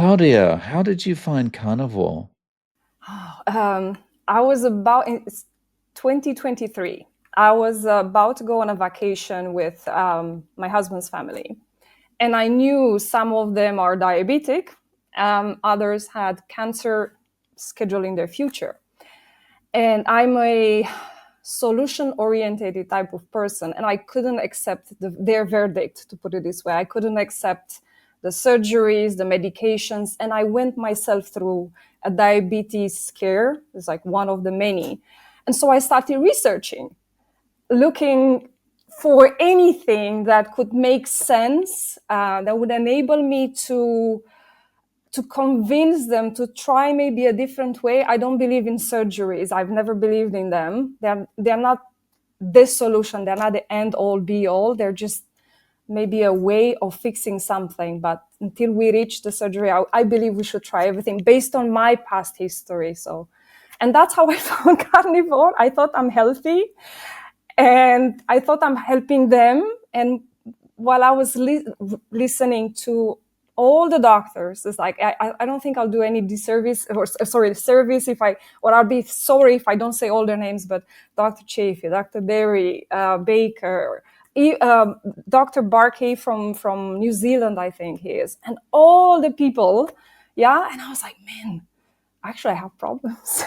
Claudia, how did you find carnivore? Um, I was about in 2023. I was about to go on a vacation with my husband's family, and I knew some of them are diabetic, others had cancer scheduled in their future. And I'm a solution oriented type of person, and I couldn't accept their verdict, to put it this way. I couldn't accept the surgeries, the medications, and I went myself through a diabetes scare. It's like one of the many. And so I started researching, looking for anything that could make sense, that would enable me to convince them to try maybe a different way. I don't believe in surgeries. I've never believed in them. They're not this solution. They're not the end all be all. They're just maybe a way of fixing something. But until we reach the surgery, I believe we should try everything based on my past history. So, and that's how I found carnivore. I thought I'm healthy, and I thought I'm helping them. And while I was listening to all the doctors, it's like I don't think I'll do any disservice or sorry service if I, or I'll be sorry if I don't say all their names, but Dr. Chafee, Dr. Berry, Baker, Dr. Barkey from New Zealand, I think he is, and all the people, yeah. And I was like, man, actually I have problems.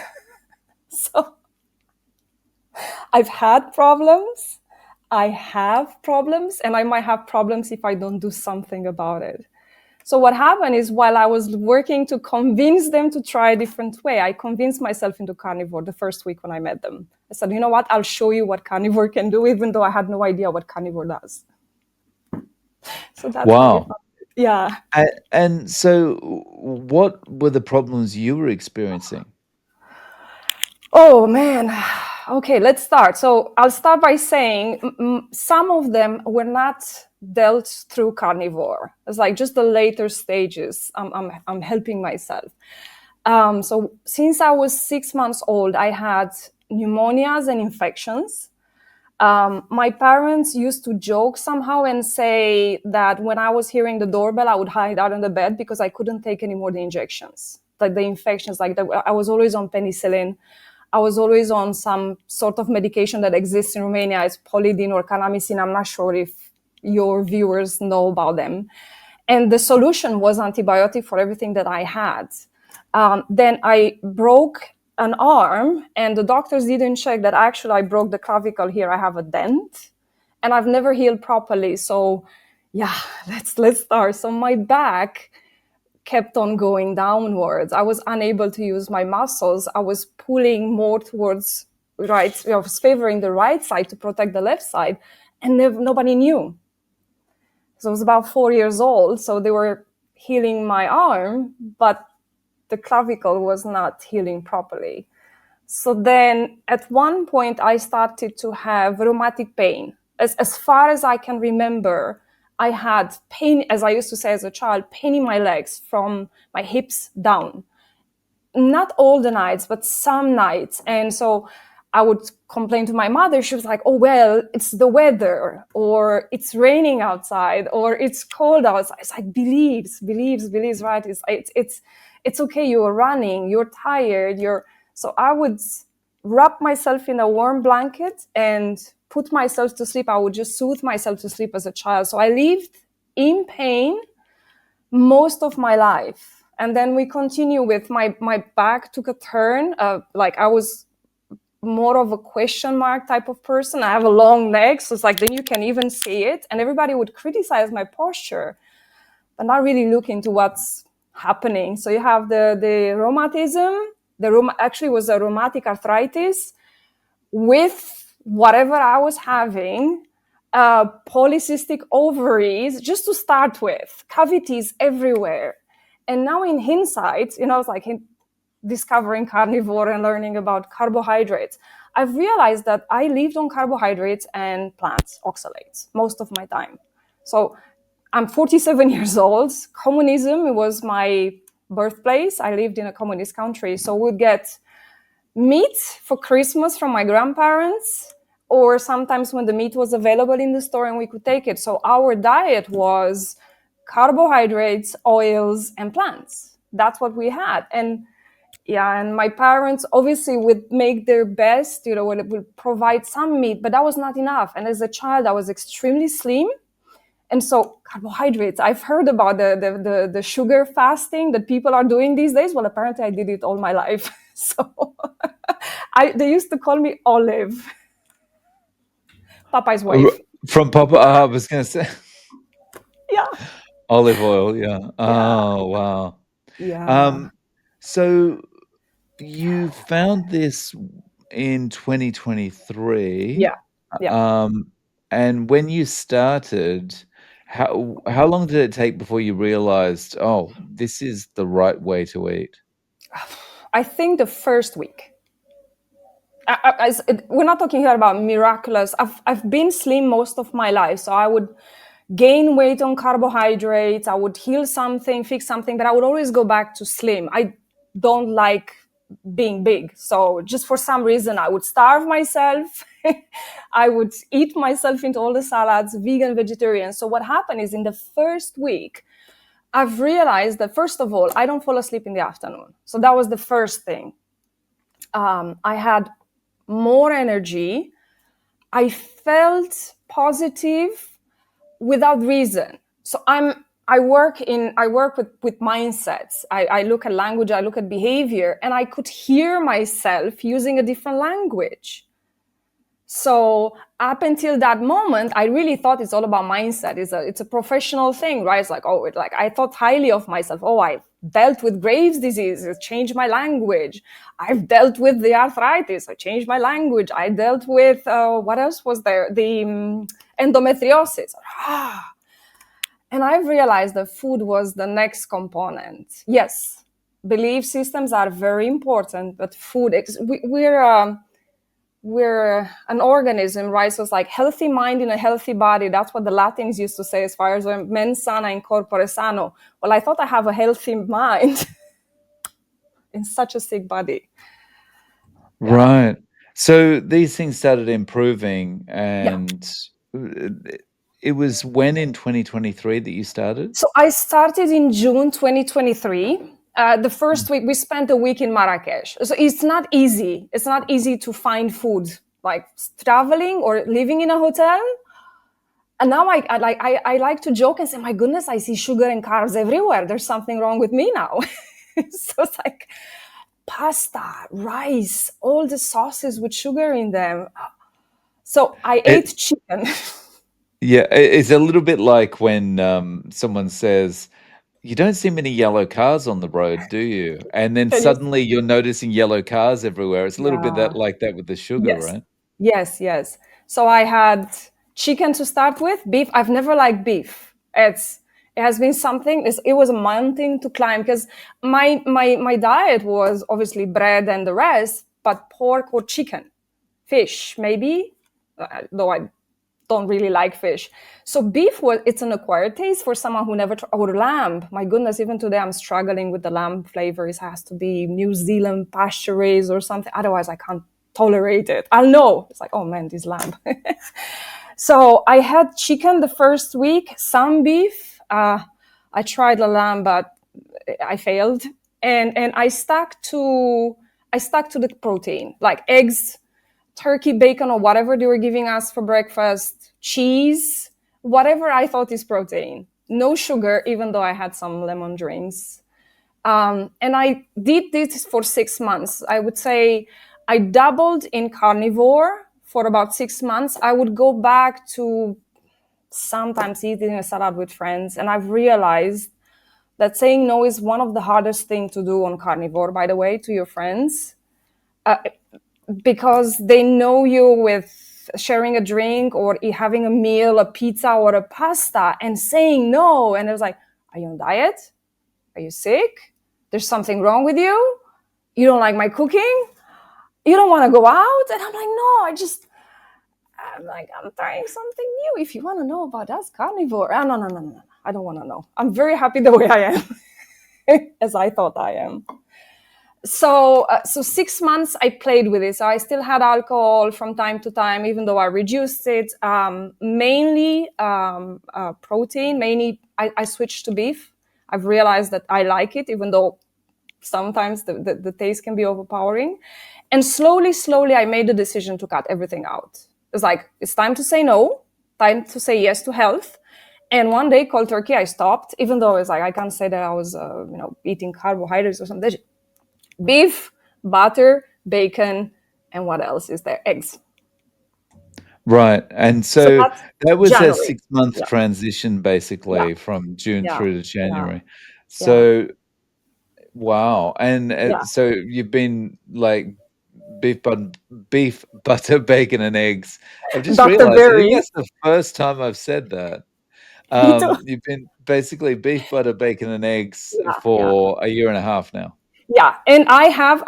So I've had problems. I have problems, and I might have problems if I don't do something about it. So what happened is, while I was working to convince them to try a different way, I convinced myself into carnivore the first week when I met them. I said, you know what? I'll show you what carnivore can do, even though I had no idea what carnivore does. So that's how I Wow. found it. Yeah. And so, what were the problems you were experiencing? Oh man. Okay, let's start. So I'll start by saying some of them were not dealt through carnivore. It's like just the later stages. I'm helping myself. So since I was 6 months old, I had pneumonias and infections. My parents used to joke somehow and say that when I was hearing the doorbell, I would hide out in the bed because I couldn't take any more the injections, like the infections. I was always on penicillin. I was always on some sort of medication that exists in Romania. It's polydine or kanamycin. I'm not sure if your viewers know about them. And the solution was antibiotic for everything that I had. Then I broke an arm, and the doctors didn't check that actually I broke the clavicle here. I have a dent, and I've never healed properly. So, yeah, let's start. So my back kept on going downwards. I was unable to use my muscles. I was pulling more towards right. I was favoring the right side to protect the left side, and nobody knew. So I was about 4 years old. So they were healing my arm, but the clavicle was not healing properly. So then at one point I started to have rheumatic pain. As far as I can remember, I had pain, as I used to say as a child, pain in my legs from my hips down. Not all the nights, but some nights. And so I would complain to my mother. She was like, oh, well, it's the weather, or it's raining outside, or it's cold outside. It's like, believes, right? It's okay. You're running, you're tired. So I would wrap myself in a warm blanket and put myself to sleep. I would just soothe myself to sleep as a child. So I lived in pain most of my life. And then we continue with my back took a turn. Like I was more of a question mark type of person. I have a long neck, so it's like then you can even see it. And everybody would criticize my posture, but not really look into what's happening. So you have the rheumatism. Actually was a rheumatic arthritis with whatever I was having, polycystic ovaries, just to start with, cavities everywhere. And now in hindsight, it's like discovering carnivore and learning about carbohydrates, I've realized that I lived on carbohydrates and plants, oxalates, most of my time. So I'm 47 years old. Communism was my birthplace. I lived in a communist country. So we'd get meat for Christmas from my grandparents, or sometimes when the meat was available in the store and we could take it. So our diet was carbohydrates, oils, and plants. That's what we had. And yeah, and my parents obviously would make their best, would provide some meat, but that was not enough. And as a child, I was extremely slim. And so carbohydrates, I've heard about the sugar fasting that people are doing these days. Well, apparently I did it all my life. So they used to call me Olive, Popeye's wife. From Papa, I was going to say Yeah. olive oil. Yeah. Yeah. Oh, wow. Yeah. Um, so you found this in 2023. Yeah. Yeah. Um, and when you started, how long did it take before you realized, oh, this is the right way to eat? I think the first week. We're not talking here about miraculous. I've been slim most of my life, so I would gain weight on carbohydrates. I would heal something, fix something, but I would always go back to slim. I don't like being big, so just for some reason, I would starve myself. I would eat myself into all the salads, vegan, vegetarian. So what happened is in the first week, I've realized that first of all, I don't fall asleep in the afternoon. So that was the first thing. I had more energy. I felt positive without reason. So I work with mindsets. I look at language, I look at behavior, and I could hear myself using a different language. So up until that moment, I really thought it's all about mindset. It's a professional thing, right? It's like, I thought highly of myself. Oh, I've dealt with Graves' disease. It changed my language. I've dealt with the arthritis. I changed my language. I dealt with, what else was there? The endometriosis. And I've realized that food was the next component. Yes, belief systems are very important, but food, we're an organism, right? So it's like healthy mind in a healthy body. That's what the Latins used to say as far as mens sana in corpore sano. Well, I thought I have a healthy mind in such a sick body. Yeah. Right. So these things started improving, Yeah. and it was when in 2023 that you started? So I started in June 2023. The first week, we spent a week in Marrakesh. So it's not easy. It's not easy to find food, like traveling or living in a hotel. And now I like to joke and say, my goodness, I see sugar and carbs everywhere. There's something wrong with me now. So it's like pasta, rice, all the sauces with sugar in them. So I ate It chicken. Yeah, it's a little bit like when someone says, "You don't see many yellow cars on the road, do you?" And then Can you? suddenly you're noticing yellow cars everywhere. It's a little bit Yeah. that like that with the sugar, Yes. right? Yes, yes. So I had chicken to start with, beef. I've never liked beef. It has been something. It was a mountain to climb because my diet was obviously bread and the rest, but pork or chicken, fish maybe, though I don't really like fish. So beef it's an acquired taste for someone who never or lamb. My goodness, even today I'm struggling with the lamb flavor. It has to be New Zealand pasture raised or something. Otherwise, I can't tolerate it. I'll know. It's like, oh man, this lamb. So I had chicken the first week, some beef. I tried the lamb, but I failed. And I stuck to the protein, like eggs, turkey, bacon, or whatever they were giving us for breakfast, cheese, whatever I thought is protein. No sugar, even though I had some lemon drinks. And I did this for 6 months. I would say I doubled in carnivore for about 6 months. I would go back to sometimes eating a salad with friends. And I've realized that saying no is one of the hardest things to do on carnivore, by the way, to your friends. Because they know you with sharing a drink or having a meal, a pizza or a pasta, and saying no. And it's like, are you on diet? Are you sick? There's something wrong with you? You don't like my cooking? You don't want to go out? And I'm like, no, I'm trying something new. If you want to know about us, carnivore. No. I don't want to know. I'm very happy the way I am, as I thought I am. So 6 months I played with it. So I still had alcohol from time to time, even though I reduced it. Mainly protein. Mainly I switched to beef. I've realized that I like it, even though sometimes the taste can be overpowering. And slowly, I made the decision to cut everything out. It's like, it's time to say no, time to say yes to health. And one day, cold turkey, I stopped, even though it's like, I can't say that I was, eating carbohydrates or something. Beef, butter, bacon, and what else is there? Eggs. Right. And So so that's that was a January. 6-month Yeah, transition yeah, basically from June yeah, through to yeah, January. yeah, So, wow. And yeah. so you've been like beef, beef, butter, bacon, and eggs. I've just Dr. realized, I think Berry. that's the first time I've said that. Me too. You've been basically beef, butter, bacon, and eggs Yeah, yeah. for a year and a half now. Yeah, and I have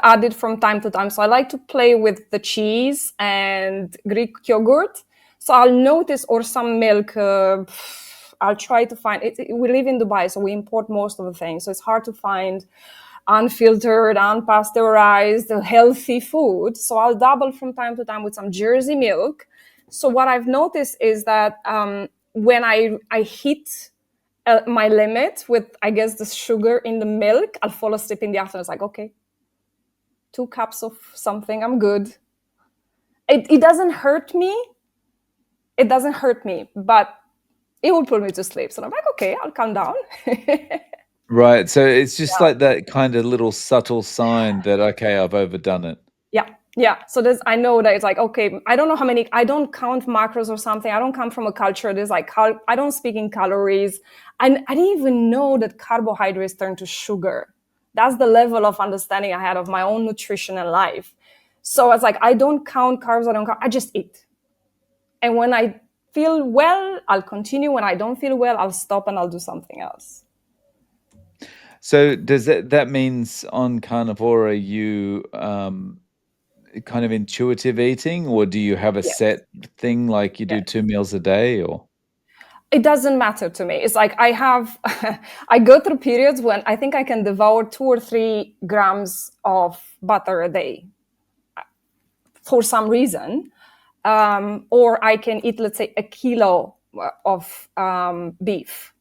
added from time to time. So I like to play with the cheese and Greek yogurt. So I'll notice, or some milk. I'll try to find it. We live in Dubai, so we import most of the things. So it's hard to find unfiltered, unpasteurized, healthy food. So I'll double from time to time with some Jersey milk. So what I've noticed is that when I hit my limit with, I guess, the sugar in the milk, I'll fall asleep in the afternoon. It's like, okay, 2 cups of something, I'm good. It doesn't hurt me. It doesn't hurt me, but it will put me to sleep. So I'm like, okay, I'll calm down. Right. So it's just like that kind of little subtle sign that, okay, I've overdone it. Yeah, yeah. So there's, I know that it's like, okay, I don't know how many, I don't count macros or something. I don't come from a culture. There's like, I don't speak in calories. I didn't even know that carbohydrates turn to sugar. That's the level of understanding I had of my own nutrition and life. So it's like, I don't count carbs. I just eat. And when I feel well, I'll continue. When I don't feel well, I'll stop and I'll do something else. So does that means on carnivore, are you kind of intuitive eating, or do you have a Yes. set thing like you do Yes. 2 meals a day, or? It doesn't matter to me. It's like I have, I go through periods when I think I can devour 2 or 3 grams of butter a day for some reason. Or I can eat, let's say, a kilo of beef,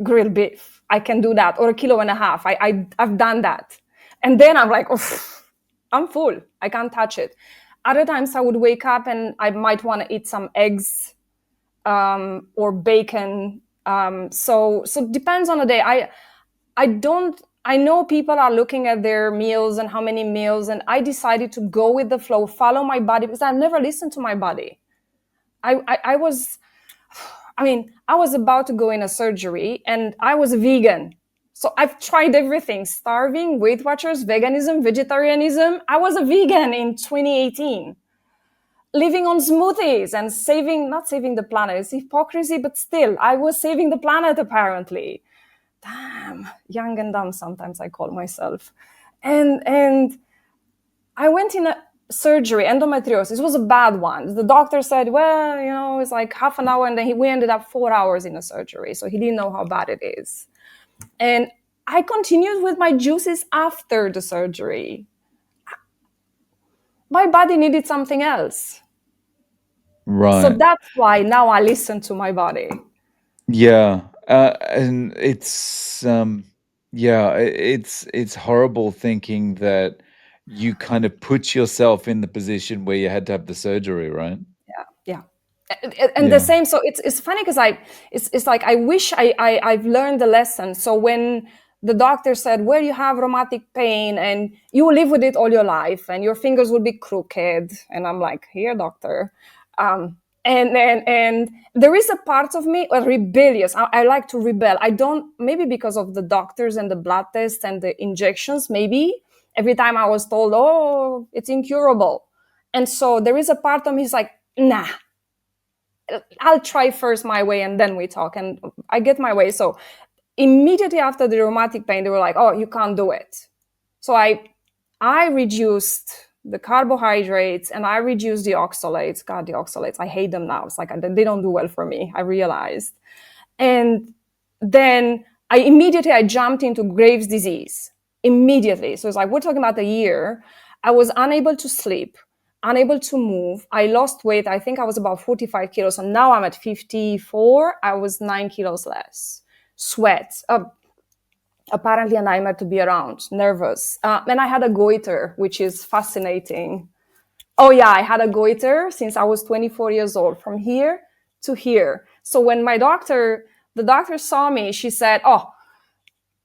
grilled beef. I can do that, or a kilo and a half. I've done that. And then I'm like, oof, I'm full. I can't touch it. Other times I would wake up and I might want to eat some eggs or bacon. So it depends on the day. I don't. I know people are looking at their meals and how many meals, and I decided to go with the flow, follow my body, because I've never listened to my body. I was, I mean, I was about to go in a surgery, and I was a vegan. So I've tried everything: starving, Weight Watchers, veganism, vegetarianism. I was a vegan in 2018, living on smoothies and not saving the planet. It's hypocrisy, but still, I was saving the planet apparently. Damn, young and dumb sometimes I call myself. And I went in a surgery, endometriosis. It was a bad one. The doctor said, well, it's like half an hour, and then we ended up 4 hours in a surgery. So he didn't know how bad it is. And I continued with my juices after the surgery. My body needed something else. So Right. that's why now I listen to my body. Yeah. And it's yeah, it's horrible thinking that you kind of put yourself in the position where you had to have the surgery, right? Yeah, yeah. And the Yeah. same. So it's funny because it's like I wish I've learned the lesson. So when the doctor said, well, you have rheumatic pain and you will live with it all your life and your fingers will be crooked, and I'm like, here, doctor. And there is a part of me, rebellious. I like to rebel. I don't, maybe because of the doctors and the blood tests and the injections, maybe every time I was told, oh, it's incurable. And so there is a part of me is like, nah, I'll try first my way and then we talk. And I get my way. So immediately after the rheumatic pain, they were like, oh, you can't do it. So I reduced the carbohydrates and I reduced the oxalates. God, the oxalates, I hate them now. It's like they don't do well for me, I realized. And then I jumped into Graves' disease. immediately. So it's like, we're talking about a year. I was unable to sleep, unable to move. I lost weight. I think I was about 45 kilos. And now I'm at 54. I was 9 kilos less. Sweat, apparently a nightmare to be around, nervous. And I had a goiter, which is fascinating. Oh yeah, I had a goiter since I was 24 years old, from here to here. So when the doctor saw me, she said, "Oh,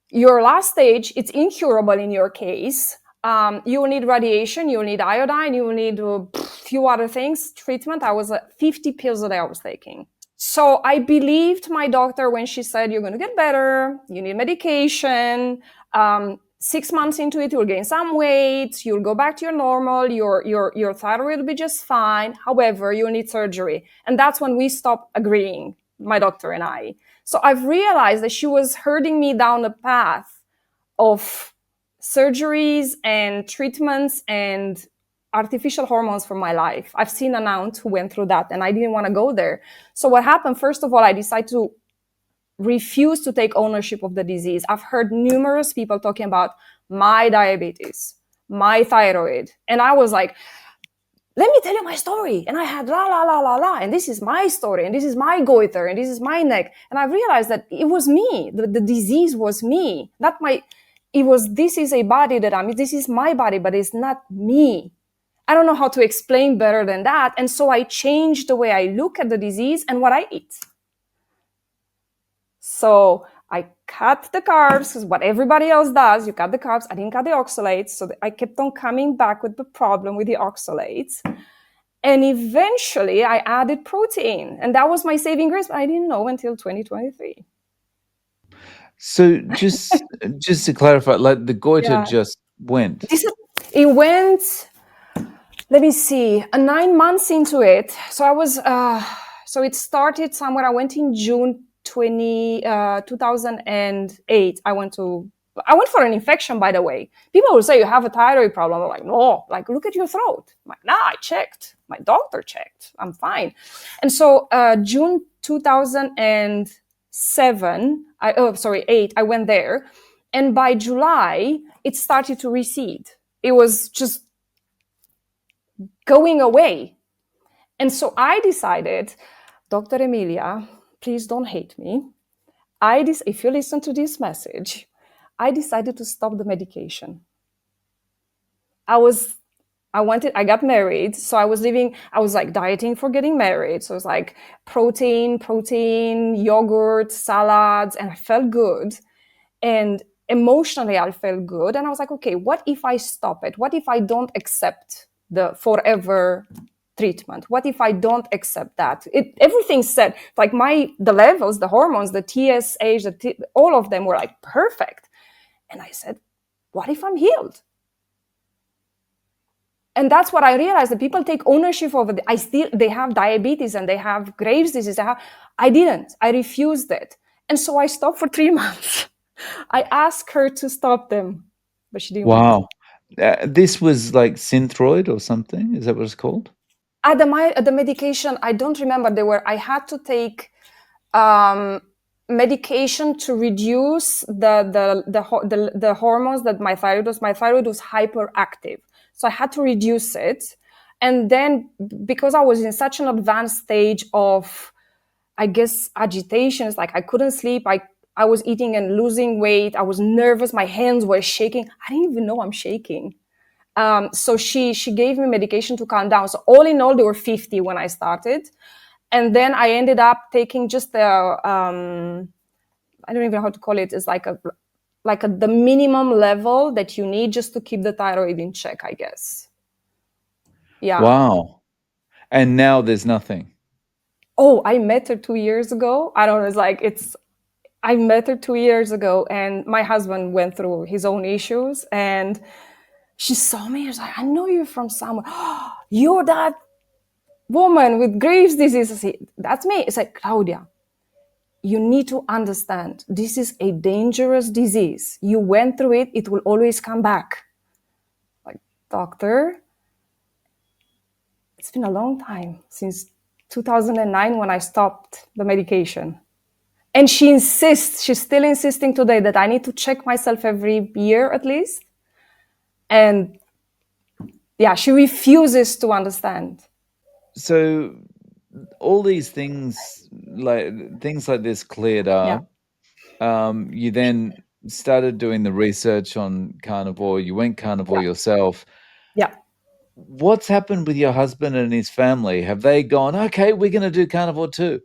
your last stage, it's incurable in your case. You will need radiation, you will need iodine, you will need a few other things, treatment." I was 50 pills a day I was taking. So I believed my doctor when she said, "You're going to get better, you need medication. 6 months into it, you'll gain some weight, you'll go back to your normal, your thyroid will be just fine. However, you'll need surgery." And that's when we stopped agreeing, my doctor and I. So I've realized that she was herding me down a path of surgeries and treatments and artificial hormones for my life. I've seen an aunt who went through that, and I didn't want to go there. So what happened? First of all, I decided to refuse to take ownership of the disease. I've heard numerous people talking about my diabetes, my thyroid, and I was like, let me tell you my story. And I had la, la, la, la, la. And this is my story. And this is my goiter. And this is my neck. And I realized that it was me. The disease was me. Not my, it was, this is a body that this is my body, but it's not me. I don't know how to explain better than that. And so I changed the way I look at the disease and what I eat. So I cut the carbs, because what everybody else does, you cut the carbs. I didn't cut the oxalates. So I kept on coming back with the problem with the oxalates. And eventually I added protein. And that was my saving grace, but I didn't know until 2023. So just to clarify, like the goiter Yeah. just went. It went, let me see, 9 months into it. So I was, so it started somewhere. I went in June 2008. I went for an infection, by the way. People will say, "You have a thyroid problem." I'm like, "No, like, look at your throat." I'm like, "Nah, I checked. My doctor checked. I'm fine." And so June 2007, 8, I went there. And by July, it started to recede. It was just going away. And so I decided, Dr. Emilia, please don't hate me. If you listen to this message, I decided to stop the medication. I got married. So I was like dieting for getting married. So it was like protein, yogurt, salads, and I felt good. And emotionally, I felt good. And I was like, okay, what if I stop it? What if I don't accept the forever treatment? What if I don't accept that? Everything said, like the levels, the hormones, the TSH, all of them were like perfect. And I said, what if I'm healed? And that's what I realized, that people take ownership of it. They have diabetes and they have Graves' disease. I didn't. I refused it. And so I stopped for 3 months. I asked her to stop them, but she didn't want. Wow. This was like Synthroid or something? Is that what it's called? The medication, I don't remember. I had to take medication to reduce the hormones that my thyroid was. My thyroid was hyperactive. So I had to reduce it. And then because I was in such an advanced stage of, I guess, agitation, it's like I couldn't sleep. I was eating and losing weight. I was nervous. My hands were shaking. I didn't even know I'm shaking. So she gave me medication to calm down. So all in all, there were 50 when I started. And then I ended up taking just I don't even know how to call it. It's like the minimum level that you need just to keep the thyroid in check, I guess. Yeah. Wow. And now there's nothing. Oh, I met her 2 years ago. I don't know. I met her 2 years ago, and my husband went through his own issues, and she saw me. She's like, "I know you from somewhere. You're that woman with Graves' disease." I said, "That's me." It's like, "Claudia, you need to understand, this is a dangerous disease. You went through it. It will always come back." Like, doctor, it's been a long time since 2009 when I stopped the medication. And she insists, she's still insisting today that I need to check myself every year at least. And yeah, she refuses to understand. So all these things like this cleared Yeah, up. You then started doing the research on carnivore. You went carnivore yeah, yourself. yeah. What's happened with your husband and his family? Have they gone, okay, we're going to do carnivore too?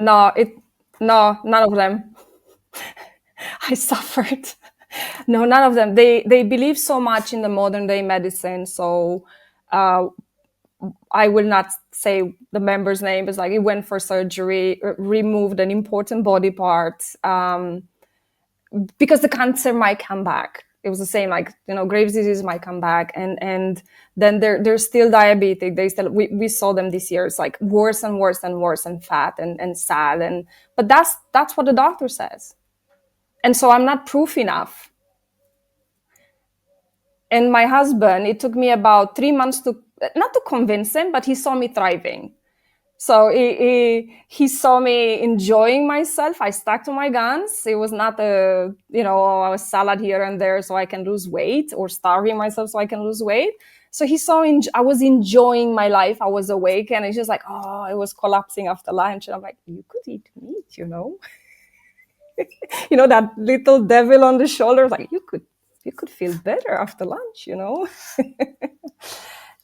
No, no, none of them. I suffered. No, none of them. They believe so much in the modern day medicine. So uh, I will not say the member's name. It's like he went for surgery, removed an important body part, because the cancer might come back. It was the same, like, Graves' disease might come back, and then they're still diabetic. We saw them this year. It's like worse and worse and worse, and fat and sad, but that's what the doctor says. And so I'm not proof enough. And my husband, it took me about 3 months to not to convince him, but he saw me thriving. So he saw me enjoying myself. I stuck to my guns. It was not a salad here and there so I can lose weight, or starving myself so I can lose weight. So he saw I was enjoying my life. I was awake, and it's just like, oh, I was collapsing after lunch. And I'm like, you could eat meat. That little devil on the shoulder, like, you could feel better after lunch.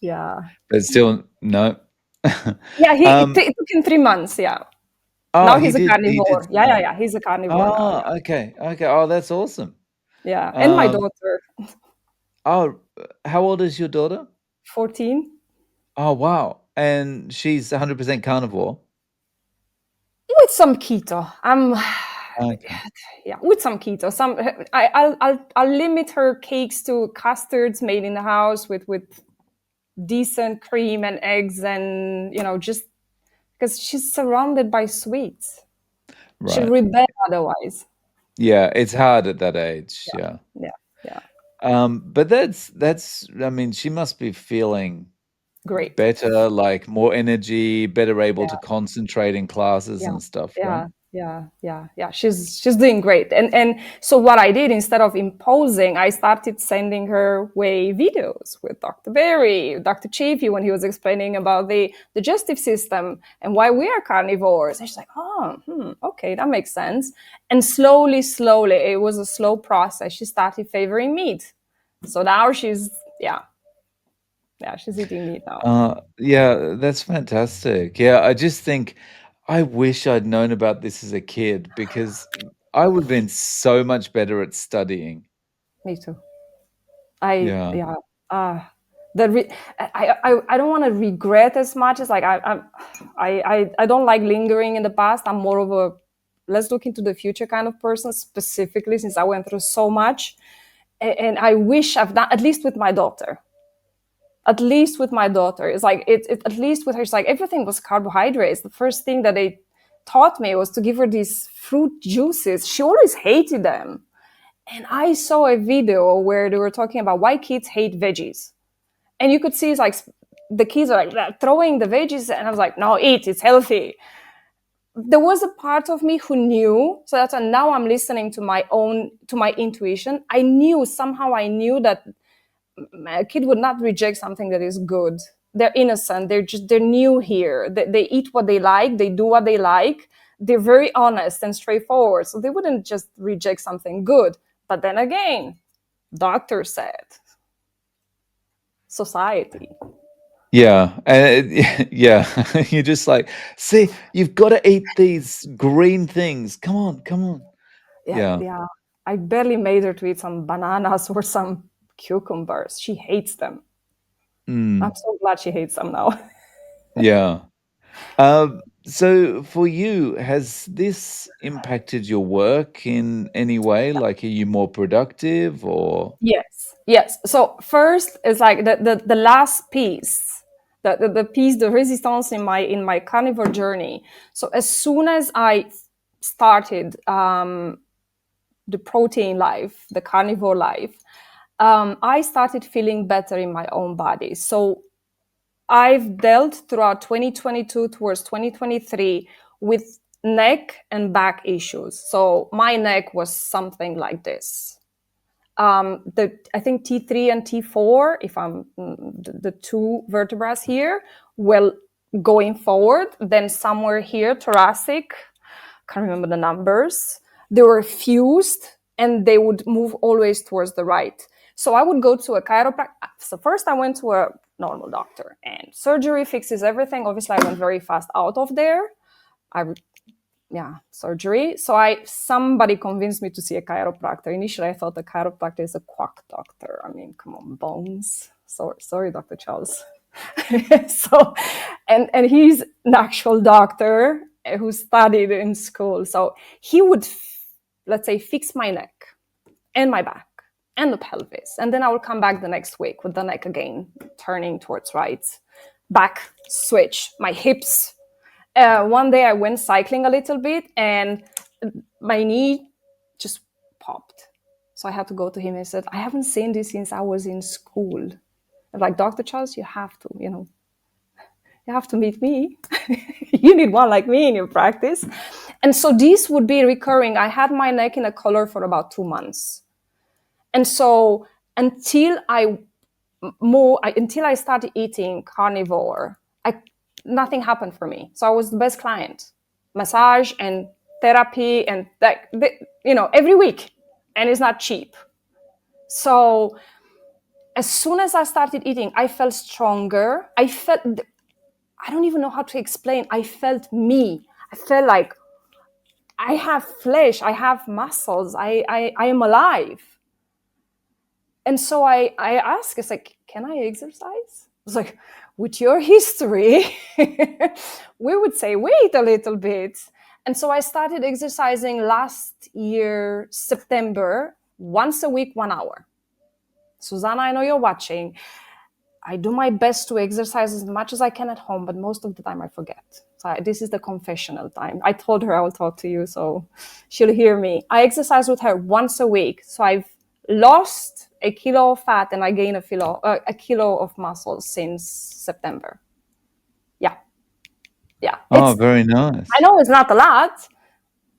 Yeah. But still, no. Yeah, um, it took him 3 months. Yeah. oh, Now he's a he did. carnivore. Yeah, yeah, yeah. He's a carnivore now. Yeah. Oh, okay, okay. Oh, that's awesome. Yeah. And my Um, daughter, oh, how old is your daughter? 14, Oh, wow. And she's 100% carnivore. with some keto. Okay, Yeah, with some keto. I'll limit her cakes to custards made in the house with decent cream and eggs, and just because she's surrounded by sweets. She'll right. rebel otherwise. Yeah, it's hard at that age. Yeah, Yeah. yeah, yeah. But that's I mean, she must be feeling Great. better, like more energy, better able to Yeah. concentrate in classes Yeah, and stuff, right? yeah, yeah, yeah, yeah. She's doing great. And so what I did, instead of imposing, I started sending her way videos with Dr. Berry, Dr. Chafee, when he was explaining about the digestive system and why we are carnivores. And she's like, oh, okay, that makes sense. And slowly, slowly, it was a slow process. She started favoring meat. So now she's eating meat now. Yeah, that's fantastic. Yeah, I just think I wish I'd known about this as a kid because I would have been so much better at studying. Me too. I Yeah. yeah. Uh the re- I don't want to regret as much as, like, I don't like lingering in the past. I'm more of a let's look into the future kind of person, specifically since I went through so much. And I wish I've done, at least with my daughter. At least with my daughter, it's like at least with her, it's like everything was carbohydrates. The first thing that they taught me was to give her these fruit juices. She always hated them. And I saw a video where they were talking about why kids hate veggies. And you could see it's like the kids are like throwing the veggies, and I was like, no, eat, it's healthy. There was a part of me who knew, so that's why now I'm listening to my intuition. I knew that a kid would not reject something that is good. They're innocent. They're new here. They eat what they like. They do what they like. They're very honest and straightforward. So they wouldn't just reject something good. But then again, doctor said, society. Yeah, and yeah, you're just like, "See, you've gotta eat these green things. Come on, come on." Yeah, Yeah. yeah. I barely made her to eat some bananas or some cucumbers. She hates them. I'm Mm, so glad she hates them now. yeah. So for you, has this impacted your work in any way? Like, are you more productive or Yes, yes. So first is like the last piece, the piece, the resistance in my carnivore journey. So as soon as I started the protein life, the carnivore life, I started feeling better in my own body. So I've dealt throughout 2022 towards 2023 with neck and back issues. So my neck was something like this. I think T3 and T4, if I'm the two vertebrae here, well, going forward, then somewhere here, thoracic, can't remember the numbers, they were fused and they would move always towards the right. So I would go to a chiropractor. So first I went to a normal doctor, and surgery fixes everything. Obviously, I went very fast out of there. Surgery. So somebody convinced me to see a chiropractor. Initially, I thought the chiropractor is a quack doctor. I mean, come on, bones. Sorry, Dr. Charles. So, and he's an actual doctor who studied in school. So he would, let's say, fix my neck and my back and the pelvis. And then I would come back the next week with the neck again, turning towards right, back, switch, my hips. One day I went cycling a little bit and my knee just popped. So I had to go to him and said, I haven't seen this since I was in school. I'm like, Dr. Charles, you have to, you have to meet me. You need one like me in your practice. And so this would be recurring. I had my neck in a collar for about 2 months. And so until I started eating carnivore, nothing happened for me. So I was the best client. Massage and therapy and every week. And it's not cheap. So as soon as I started eating, I felt stronger. I don't even know how to explain. I felt me. I felt like I have flesh. I have muscles. I am alive. And so I asked, it's like, can I exercise? I was like, with your history, we would say, wait a little bit. And so I started exercising last year, September, once a week, 1 hour. Susanna, I know you're watching. I do my best to exercise as much as I can at home, but most of the time I forget. So this is the confessional time. I told her I will talk to you, so she'll hear me. I exercise with her once a week. So I've lost a kilo of fat and I gained a kilo of muscle since September. Yeah. Oh, very nice. I know it's not a lot,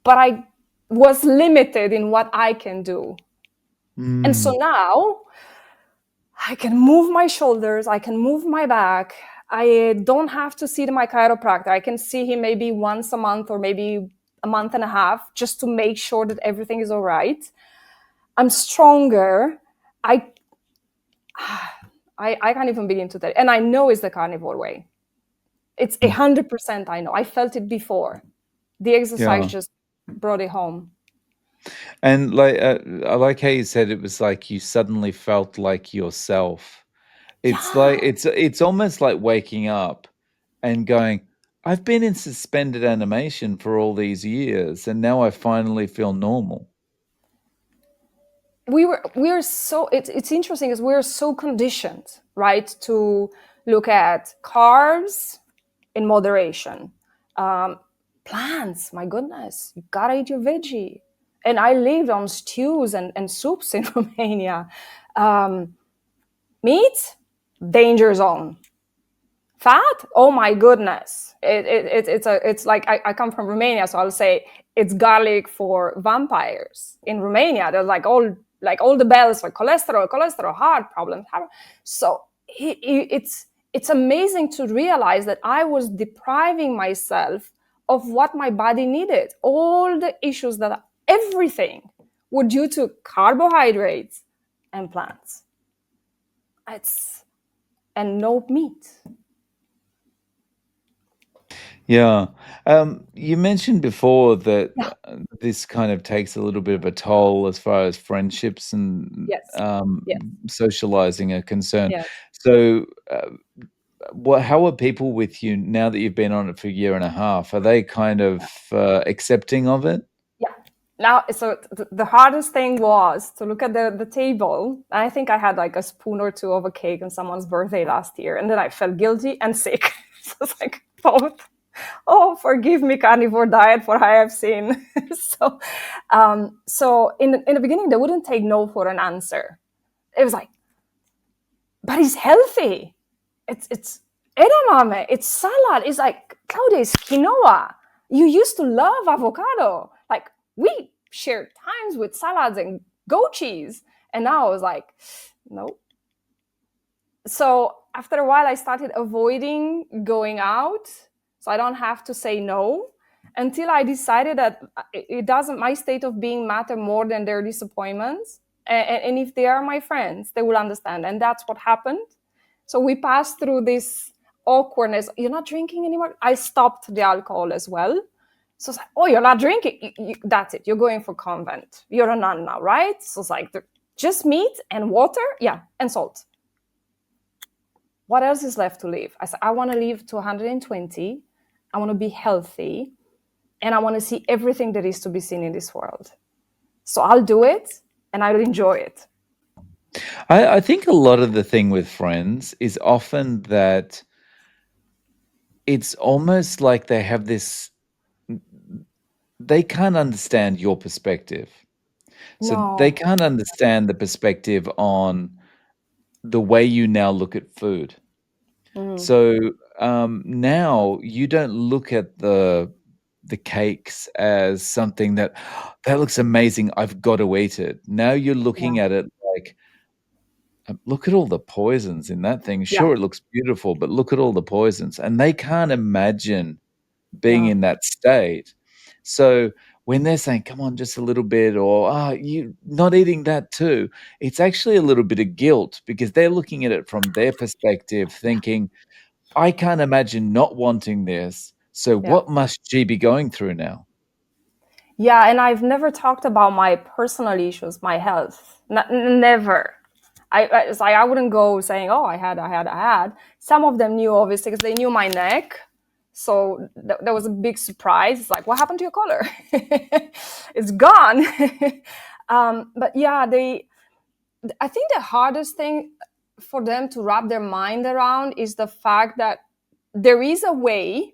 but I was limited in what I can do. And so now I can move my shoulders, I can move my back. I don't have to see my chiropractor. I can see him maybe once a month or maybe a month and a half just to make sure that everything is all right. I'm stronger. I can't even begin to tell you. And I know it's the carnivore way. It's 100% I know. I felt it before. The exercise just brought it home. And I like how you said it was like you suddenly felt like yourself. It's like it's almost like waking up and going, I've been in suspended animation for all these years, and now I finally feel normal. It's interesting because we're so conditioned, right, to look at carbs in moderation. Plants, my goodness, you gotta eat your veggie. And I lived on stews and soups in Romania. Meat, danger zone. Fat, oh my goodness. It's like I come from Romania, so I'll say it's garlic for vampires. In Romania, there's like all the bells for cholesterol, heart problems. So it's amazing to realize that I was depriving myself of what my body needed. All the issues everything were due to carbohydrates and plants. And no meat. Yeah. You mentioned before that this kind of takes a little bit of a toll as far as friendships and Yes. socializing are concerned. Yes. So, how are people with you now that you've been on it for a year and a half? Are they kind of accepting of it? Yeah. Now, so the hardest thing was to look at the table. I think I had like a spoon or two of a cake on someone's birthday last year, and then I felt guilty and sick. So it's like both. Oh, forgive me, carnivore diet, for I have seen. So in the beginning, they wouldn't take no for an answer. It was like, but it's healthy. It's edamame. It's salad. It's like, Claudia, it's quinoa. You used to love avocado. Like, we shared times with salads and goat cheese. And now I was like, no. So after a while, I started avoiding going out so I don't have to say no, until I decided that it doesn't, my state of being matter more than their disappointments. And if they are my friends, they will understand. And that's what happened. So we passed through this awkwardness. You're not drinking anymore. I stopped the alcohol as well. So it's like, oh, you're not drinking. That's it. You're going for convent. You're a nun now, right? So it's like just meat and water, yeah, and salt. What else is left to live? I said, I want to live to 120. I want to be healthy. And I want to see everything that is to be seen in this world. So I'll do it and I'll enjoy it. I think a lot of the thing with friends is often that it's almost like they have this, they can't understand your perspective. So they No. can't understand the perspective on the way you now look at food. Mm, So, now you don't look at the cakes as something that, "That looks amazing, I've got to eat it." Now you're yeah. looking at it like, "Look at all the poisons in that thing. Yeah. Sure, it looks beautiful, but look at all the poisons." And they can't imagine being Yeah. in that state. So, when they're saying, "Come on, just a little bit," or, "Ah, you not eating that too," it's actually a little bit of guilt because they're looking at it from their perspective thinking, I can't imagine not wanting this, so Yeah. what must she be going through now? Yeah. And I've never talked about my personal issues, my health. Never. It's like I wouldn't go saying, "Oh, I had." Some of them knew, obviously, because they knew my neck. So that was a big surprise. It's like, what happened to your collar? It's gone. But yeah, I think the hardest thing for them to wrap their mind around is the fact that there is a way,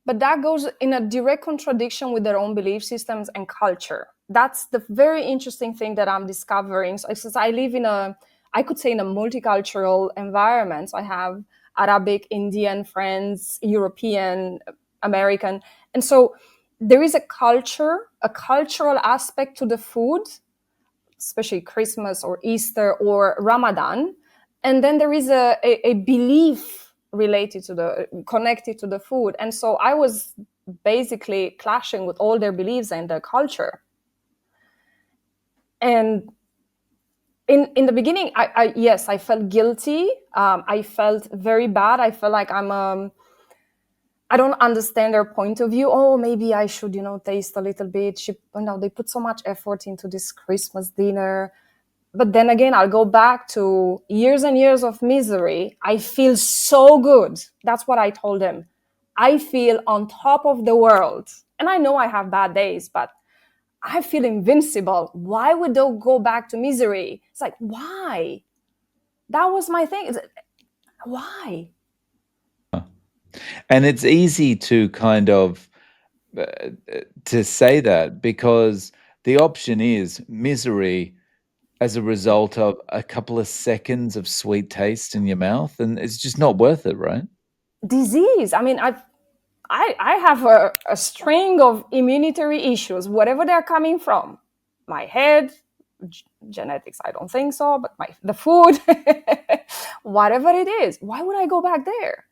but that goes in a direct contradiction with their own belief systems and culture. That's the very interesting thing that I'm discovering. So since I live in I could say in a multicultural environment, so I have Arabic, Indian friends, European, American. And so there is a culture, a cultural aspect to the food, especially Christmas or Easter or Ramadan. And then there is a belief related to connected to the food. And so I was basically clashing with all their beliefs and their culture. And in the beginning, yes, I felt guilty. I felt very bad. I felt like I don't understand their point of view. Oh, maybe I should, taste a little bit. They put so much effort into this Christmas dinner. But then again, I'll go back to years and years of misery. I feel so good. That's what I told him. I feel on top of the world. And I know I have bad days, but I feel invincible. Why would they go back to misery? It's like, why? That was my thing. Why? And it's easy to kind of, to say that because the option is misery as a result of a couple of seconds of sweet taste in your mouth, and it's just not worth it, right? Disease. I mean, I have a string of immunitary issues, whatever they're coming from. My head, genetics, I don't think so, but the food, whatever it is, why would I go back there?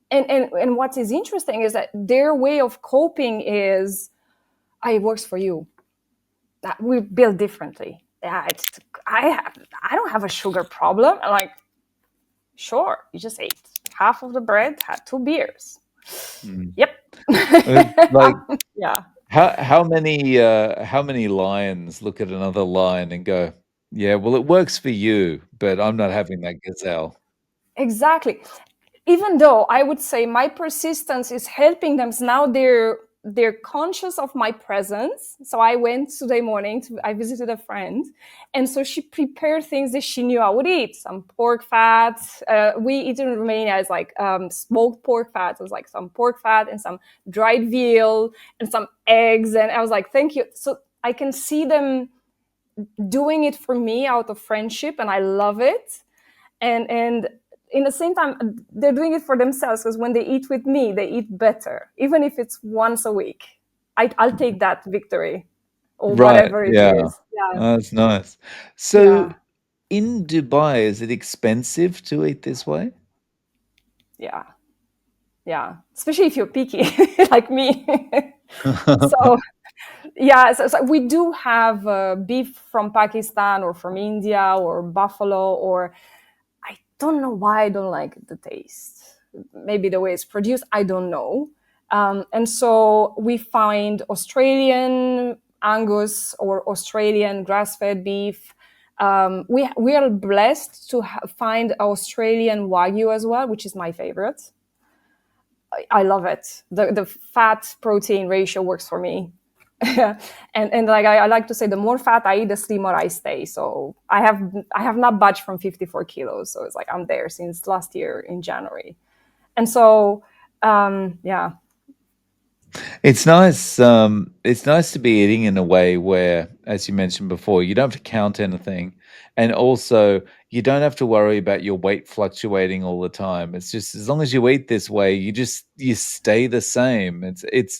And what is interesting is that their way of coping is, it works for you. We build differently. Yeah, I don't have a sugar problem. I'm like, sure, you just ate half of the bread, had 2 beers. Mm. Yep. Like, Yeah. how many lions look at another lion and go, "Yeah, well, it works for you, but I'm not having that gazelle." Exactly. Even though I would say my persistence is helping them, so now they're conscious of my presence. So I went today morning I visited a friend, and so she prepared things that she knew I would eat. Some pork fat. We eat in Romania is like smoked pork fat. It was like some pork fat and some dried veal and some eggs. And I was like, thank you. So I can see them doing it for me out of friendship, and I love it. And in the same time, they're doing it for themselves, because when they eat with me, they eat better, even if it's once a week. I'll take that victory or Right, whatever it yeah. is. Yeah, Oh, that's nice. So yeah, in Dubai, is it expensive to eat this way? yeah, yeah. Especially if you're picky like me. So yeah, so we do have beef from Pakistan or from India or buffalo, or I don't know why I don't like the taste. Maybe the way it's produced, I don't know. And so we find Australian Angus or Australian grass-fed beef. We are blessed to find Australian Wagyu as well, which is my favorite. I love it. The fat protein ratio works for me. And like I like to say, the more fat I eat, the slimmer I stay. So I have not budged from 54 kilos. So it's like I'm there since last year in January. And so yeah, It's nice to be eating in a way where, as you mentioned before, you don't have to count anything, and also you don't have to worry about your weight fluctuating all the time. It's just as long as you eat this way, you stay the same. It's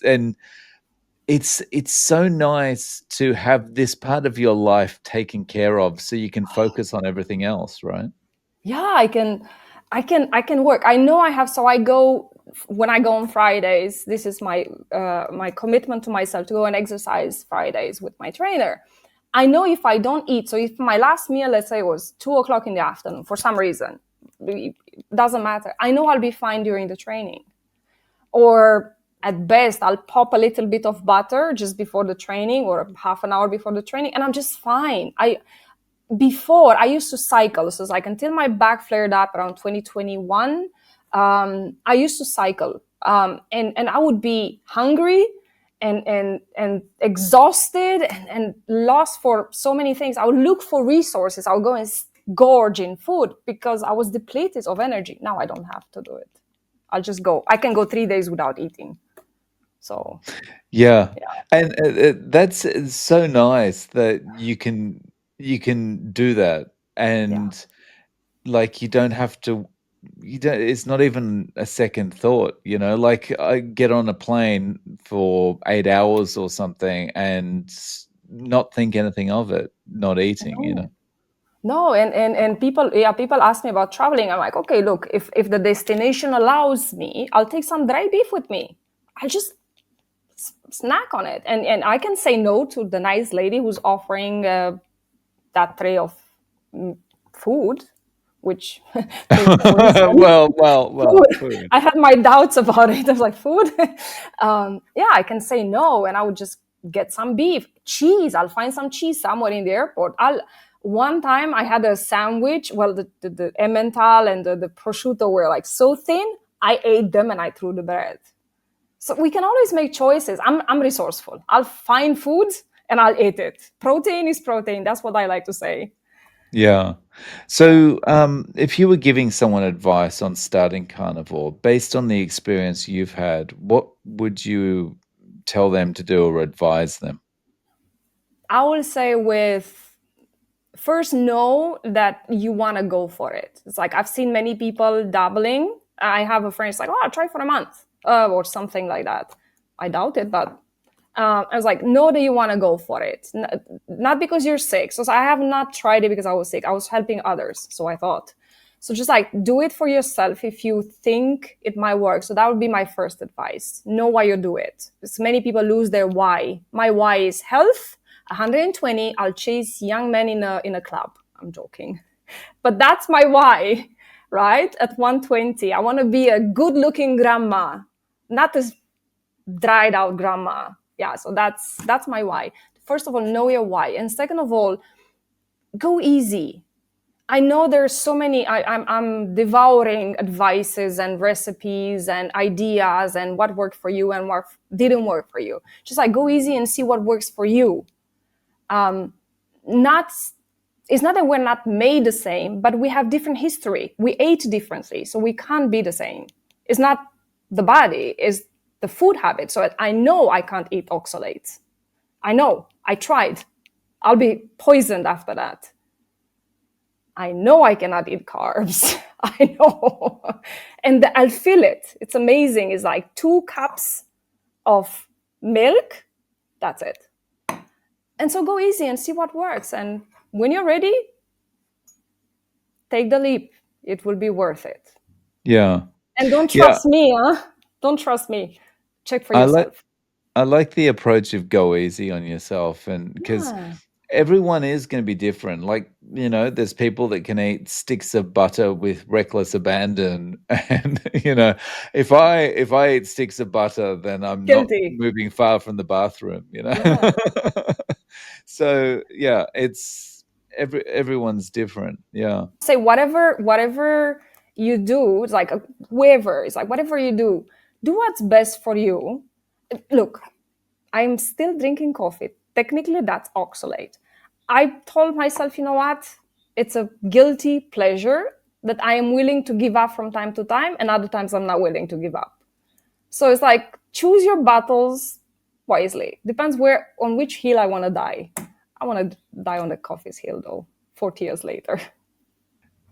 so nice to have this part of your life taken care of so you can focus on everything else, right? yeah, I can work. I know I have. So I go when I go on Fridays. This is my commitment to myself to go and exercise Fridays with my trainer. I know if I don't eat, so if my last meal, let's say, was 2 o'clock in the afternoon for some reason, it doesn't matter. I know I'll be fine during the training. Or at best, I'll pop a little bit of butter just before the training or half an hour before the training, and I'm just fine. Before I used to cycle, so it's like until my back flared up around 2021, I used to cycle, and I would be hungry and exhausted and lost for so many things. I would look for resources. I would go and gorge in food because I was depleted of energy. Now I don't have to do it. I'll just go. I can go 3 days without eating. So Yeah, yeah, and that's it's so nice that you can do that, yeah. and like you don't have to. You don't. It's not even a second thought. Like I get on a plane for 8 hours or something and not think anything of it, not eating. No. No, and people, yeah, people ask me about traveling. I'm like, okay, look, if the destination allows me, I'll take some dry beef with me. I'll just snack on it, and I can say no to the nice lady who's offering that tray of food, which for instance, Well, food. food. I had my doubts about it. I was like, food? Yeah, I can say no, and I would just get some beef, cheese. I'll find some cheese somewhere in the airport. One time I had a sandwich. Well, the Emmental and the prosciutto were like so thin. I ate them and I threw the bread. So we can always make choices. I'm resourceful. I'll find food and I'll eat it. Protein is protein. That's what I like to say. Yeah. Yeah. So, if you were giving someone advice on starting carnivore, based on the experience you've had, what would you tell them to do or advise them? I will say with first know that you want to go for it. It's like I've seen many people dabbling. I have a friend who's like, oh, I'll try for a month or something like that. I doubt it, but I was like, know that you want to go for it. Not because you're sick. So I have not tried it because I was sick. I was helping others. So I thought. So just like do it for yourself if you think it might work. So that would be my first advice. Know why you do it. Because many people lose their why. My why is health. 120. I'll chase young men in a club. I'm joking, but that's my why, right? At 120, I want to be a good-looking grandma, not a dried out grandma. Yeah, so that's my why. First of all, know your why, and second of all, go easy. I know there's so many. I'm devouring advices and recipes and ideas and what worked for you and what didn't work for you. Just like go easy and see what works for you. Not It's not that we're not made the same, but we have different history. We ate differently, so we can't be the same. It's not the body, it's the food habit. So I know I can't eat oxalates. I know. I tried. I'll be poisoned after that. I know I cannot eat carbs. I know. And I'll feel it. It's amazing. It's like 2 cups of milk. That's it. And so go easy and see what works. And when you're ready, take the leap. It will be worth it. Yeah. And don't Yeah. trust me, huh? Don't trust me. Check for I like yourself. I like the approach of go easy on yourself, and because Yeah, everyone is gonna be different. Like, there's people that can eat sticks of butter with reckless abandon, and, if I eat sticks of butter, then I'm not guilty. moving far from the bathroom. Yeah. So, yeah, it's everyone's different. Yeah. Say whatever you do, it's like whoever, it's like whatever you do what's best for you. Look, I'm still drinking coffee. Technically, that's oxalate. I told myself, you know what? It's a guilty pleasure that I am willing to give up from time to time, and other times I'm not willing to give up. So it's like choose your battles wisely. Depends where on which hill I want to die. I want to die on the coffee's hill though, 40 years later.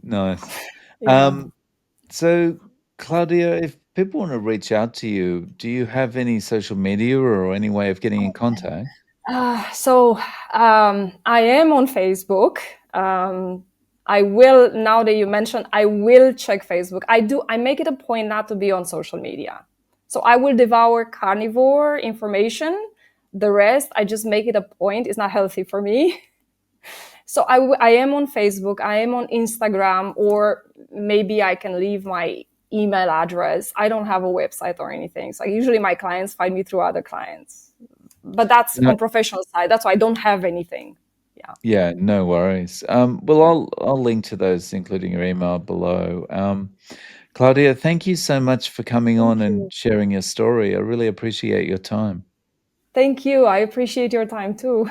Nice. Yeah. Um So, Claudia, if people want to reach out to you, do you have any social media or any way of getting in contact? So I am on Facebook. I will, now that you mentioned, I will check Facebook. I make it a point not to be on social media. So I will devour carnivore information. The rest, I just make it a point. It's not healthy for me. So I am on Facebook. I am on Instagram, or maybe I can leave my email address. I don't have a website or anything. So usually my clients find me through other clients, but that's No, on professional side. That's why I don't have anything. Yeah. yeah, no worries. Well, I'll link to those, including your email below. Claudia, thank you so much for coming Thank on and you. sharing your story. I really appreciate your time. Thank you. I appreciate your time too.